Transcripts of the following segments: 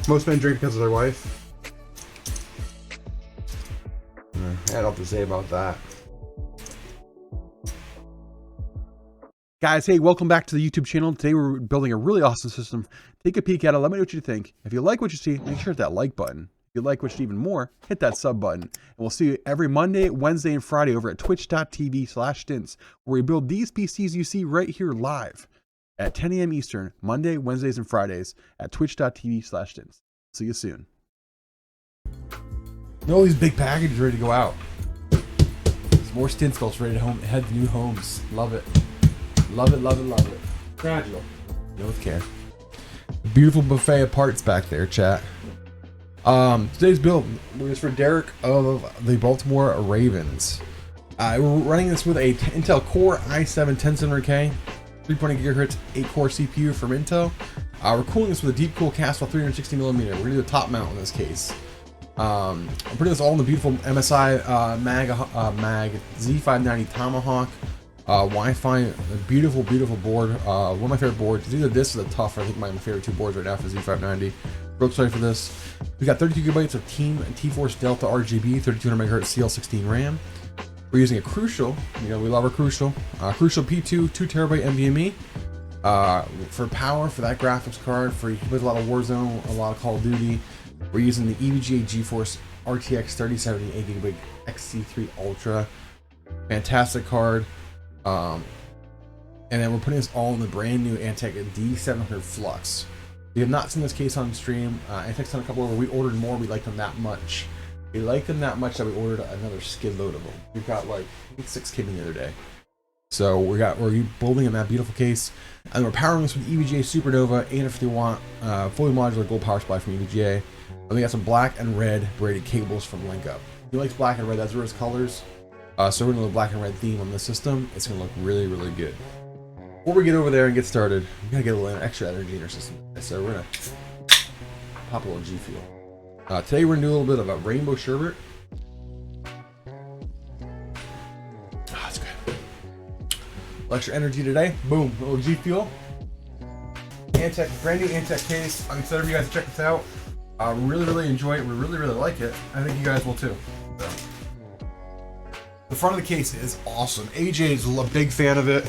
Most men drink because of their wife. I had all to say about that. Guys, hey, welcome back to the YouTube channel. Today we're building a really awesome system. Take a peek at it. Let me know what you think. If you like what you see, make sure to hit that like button. If you like what you see even more, hit that sub button. And we'll see you every Monday, Wednesday, and Friday over at twitch.tv/Stince, where we build these PCs you see right here live at 10 a.m. Eastern, Monday, Wednesdays, and Fridays at twitch.tv/Stince. See you soon. All these big packages ready to go out. There's more Stince belts ready to head to new homes. Love it. Love it, love it, love it. Fragile. No with care. Beautiful buffet of parts back there, chat. Today's build was for Derek of the Baltimore Ravens. We're running this with a Intel Core i7-10700K, 3.8 GHz, 8-core CPU from Intel. We're cooling this with a Deepcool Castle 360mm. We're gonna do a top mount in this case. I'm putting this all in the beautiful MSi Mag Z590 Tomahawk. Wi-Fi, a beautiful, beautiful board. One of my favorite boards. It's either this or the Tough. I think my favorite two boards right now for Z590. Real excited for this. We got 32 gigabytes of Team T-Force Delta RGB, 3200 MHz CL16 RAM. We're using a Crucial. You know, we love our Crucial. Crucial P2, 2TB NVMe. For power, for that graphics card, for you can play a lot of Warzone, a lot of Call of Duty. We're using the EVGA GeForce RTX 3070 8GB XC3 Ultra. Fantastic card. And then we're putting this all in the brand new Antec DF700 Flux. If you have not seen this case on stream, Antec's done a couple over. We ordered more. We liked them that much. We liked them that much that we ordered another skid load of them. We got like 6 kidding the other day. So we're building in that beautiful case, and we're powering this with EVGA Supernova 850 watt fully modular gold power supply from EVGA. And we got some black and red braided cables from LinkUp. If you like black and red, that's where his colors. So we're gonna do a black and red theme on the system. It's gonna look really, really good. Before we get over there and get started, we gotta get a little extra energy in our system. So we're gonna pop a little GFuel. Today we're gonna do a little bit of a rainbow sherbet. That's good. Extra energy today. Boom, a little GFuel. Antec, brand new Antec case. I'm excited for you guys to check this out. Really, really enjoy it. We really, really like it. I think you guys will too. So. The front of the case is awesome. AJ is a big fan of it.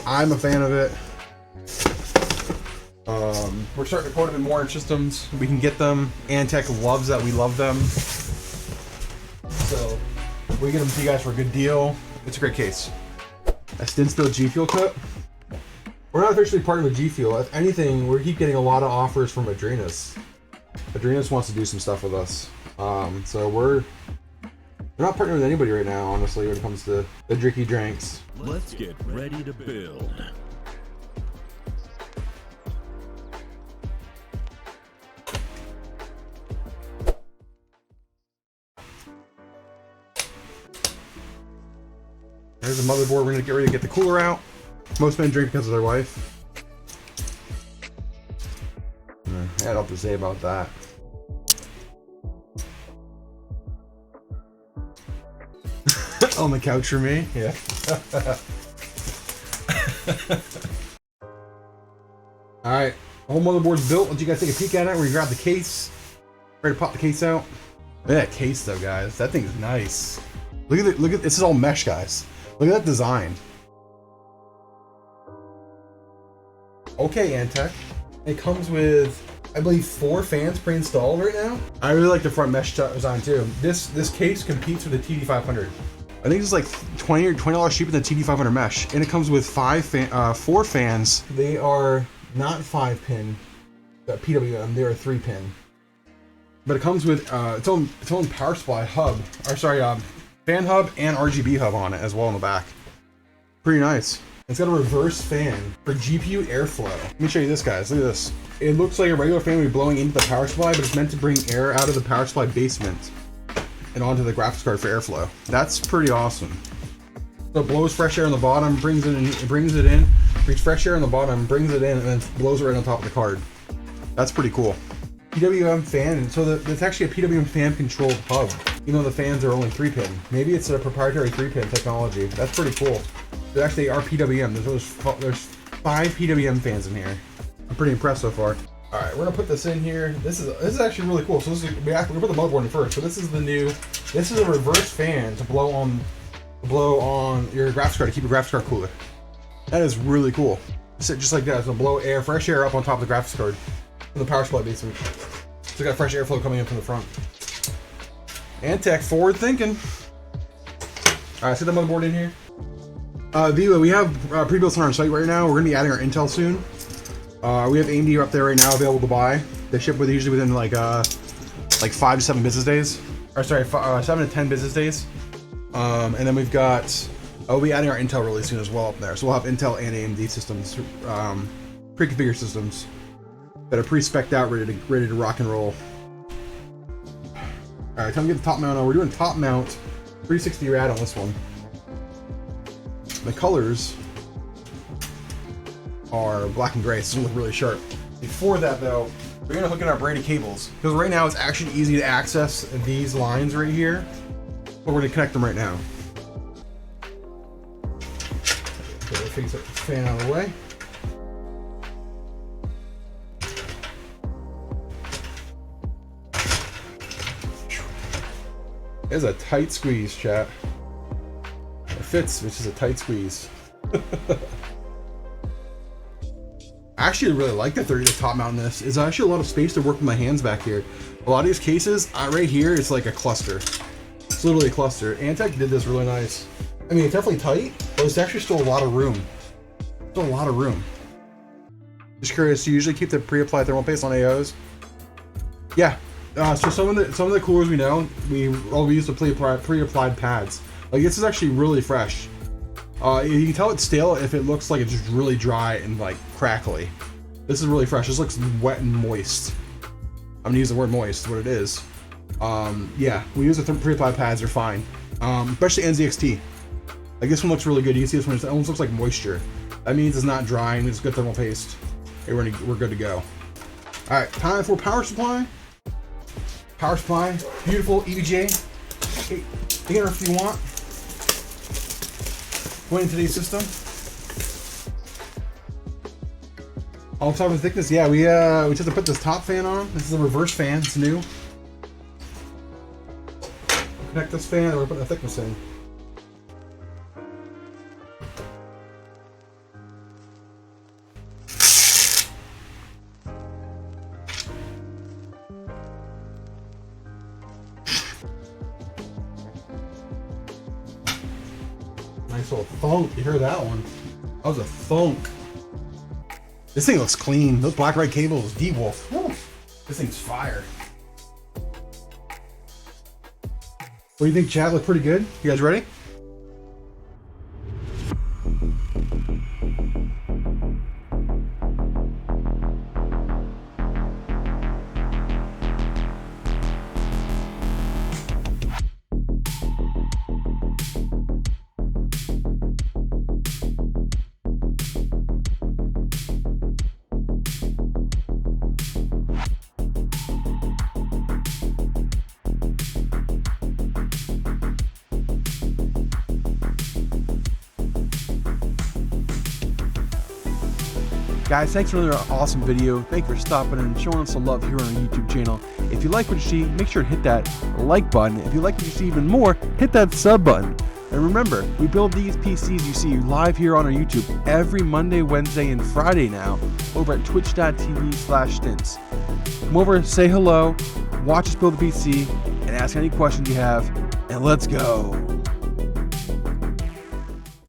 I'm a fan of it. We're starting to put them in more systems. We can get them. Antec loves that we love them. So we get them to you guys for a good deal. It's a great case. A Stince built GFuel kit. We're not officially part of a GFuel. If anything, we keep getting a lot of offers from Adrenas. Adrenas wants to do some stuff with us. So we're not partnering with anybody right now, honestly, when it comes to the drinky drinks. Let's get ready to build. There's the motherboard. We're gonna get ready to get the cooler out. Most men drink because of their wife. I had all to say about that. On the couch for me, yeah. All right, the whole motherboard's built. Let you guys take a peek at it. We're gonna grab the case. Ready to pop the case out. Look at that case, though, guys. That thing is nice. Look at it. Look at this. Is all mesh, guys. Look at that design. Okay, Antec. It comes with, I believe, 4 fans pre-installed right now. I really like the front mesh design too. This case competes with the TD500. I think it's like $20 cheaper than TD500 mesh, and it comes with 4 fans. They are not 5-pin PWM; they are 3-pin. But it comes with its own power supply hub, or sorry, fan hub and RGB hub on it as well in the back. Pretty nice. It's got a reverse fan for GPU airflow. Let me show you this, guys. Look at this. It looks like a regular fan would be blowing into the power supply, but it's meant to bring air out of the power supply basement and onto the graphics card for airflow. That's pretty awesome. So it blows fresh air on the bottom, brings it in, brings fresh air on the bottom, brings it in, and then blows it right on top of the card. That's pretty cool. PWM fan, so it's actually a PWM fan controlled hub, even though the fans are only 3-pin. Maybe it's a proprietary 3-pin technology. That's pretty cool. They actually are PWM. There's 5 PWM fans in here. I'm pretty impressed so far. All right, we're gonna put this in here. This is actually really cool. So we're gonna put the motherboard in first. So this is this is a reverse fan to blow on your graphics card to keep your graphics card cooler. That is really cool. Just like that, it's gonna blow fresh air up on top of the graphics card from the power supply basically. So we got fresh airflow coming in from the front. Antec, forward thinking. All right, set the motherboard in here. We have pre-built on our site right now. We're gonna be adding our Intel soon. We have AMD up there right now available to buy. They ship usually within like 5 to 7 business days. Or sorry, 7 to 10 business days. And then we've got, we'll be adding our Intel really soon as well up there. So we'll have Intel and AMD systems, pre-configured systems that are pre-spec'd out, ready to rock and roll. All right, time to get the top mount on. We're doing top mount 360 rad on this one. The colors are black and gray, so it's gonna look really sharp. Before that though, we're gonna hook in our braided cables, because right now it's actually easy to access these lines right here, but we're gonna connect them right now. Okay, face up the fan out of the way. It's a tight squeeze, chat. It fits, which is a tight squeeze. I actually really like the top mount in this. It's actually a lot of space to work with my hands back here. A lot of these cases, right here, it's like a cluster. It's literally a cluster. Antec did this really nice. I mean, it's definitely tight, but it's actually still a lot of room. Still a lot of room. Just curious, do you usually keep the pre-applied thermal paste on AOs? Yeah. So some of the coolers we know, we use the pre-applied pads. Like this is actually really fresh. You can tell it's stale if it looks like it's just really dry and like crackly. This is really fresh. This looks wet and moist. I'm gonna use the word moist, what it is. Yeah, we use the pre-applied pads, they're fine. Especially NZXT. Like this one looks really good. You can see this one, it almost looks like moisture. That means it's not drying, it's good thermal paste. Okay, we're good to go. All right, time for power supply. Power supply, beautiful EVGA. 850 watt. Going into today's system. All type of thickness. Yeah, we just have to put this top fan on. This is a reverse fan. It's new. We'll connect this fan, and we're putting the thickness in. Nice little thunk. You heard that one? That was a thunk. This thing looks clean. Those black red cables, Derek Wolfe. This thing's fire. What do you think, chat? Look pretty good. You guys ready? Guys, thanks for another awesome video. Thank you for stopping and showing us some love here on our YouTube channel. If you like what you see, make sure to hit that like button. If you like what you see even more, hit that sub button. And remember, we build these PCs you see live here on our YouTube every Monday, Wednesday, and Friday now over at twitch.tv/Stince. Come over, say hello, watch us build the PC, and ask any questions you have, and let's go.